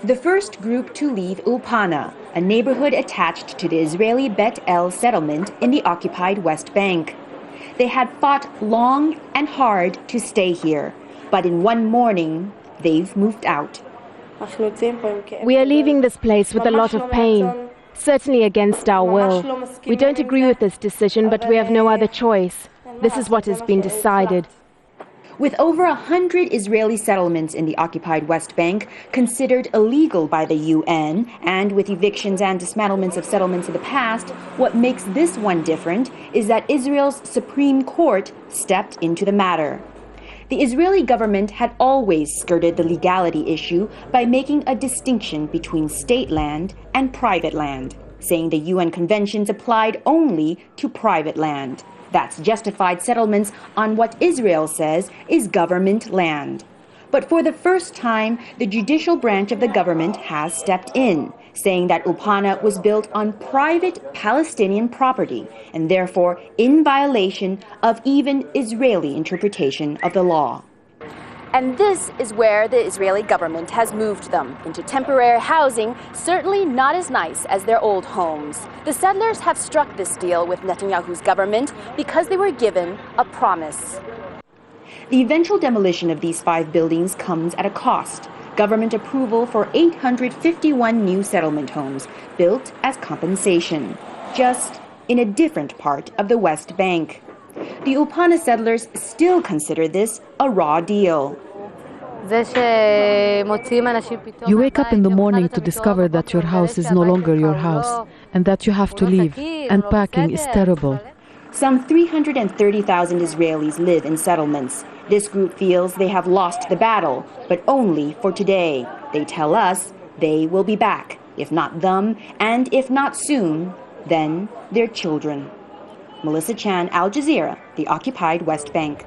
The first group to leave Ulpana, a neighborhood attached to the Israeli Bet El settlement in the occupied West Bank. They had fought long and hard to stay here, but in one morning, they've moved out. We are leaving this place with a lot of pain, certainly against our will. We don't agree with this decision, but we have no other choice. This is what has been decided. With over 100 Israeli settlements in the occupied West Bank considered illegal by the UN, and with evictions and dismantlements of settlements in the past, what makes this one different is that Israel's Supreme Court stepped into the matter. The Israeli government had always skirted the legality issue by making a distinction between state land and private land, saying the UN conventions applied only to private land. That's justified settlements on what Israel says is government land. But for the first time, the judicial branch of the government has stepped in, saying that Ulpana was built on private Palestinian property and therefore in violation of even Israeli interpretation of the law. And this is where the Israeli government has moved them, into temporary housing, certainly not as nice as their old homes. The settlers have struck this deal with Netanyahu's government because they were given a promise. The eventual demolition of these 5 buildings comes at a cost. Government approval for 851 new settlement homes built as compensation, just in a different part of the West Bank. The Ulpana settlers still consider this a raw deal. You wake up in the morning to discover that your house is no longer your house and that you have to leave, and packing is terrible. Some 330,000 Israelis live in settlements. This group feels they have lost the battle, but only for today. They tell us they will be back, if not them, and if not soon, then their children. Melissa Chan, Al Jazeera, the occupied West Bank.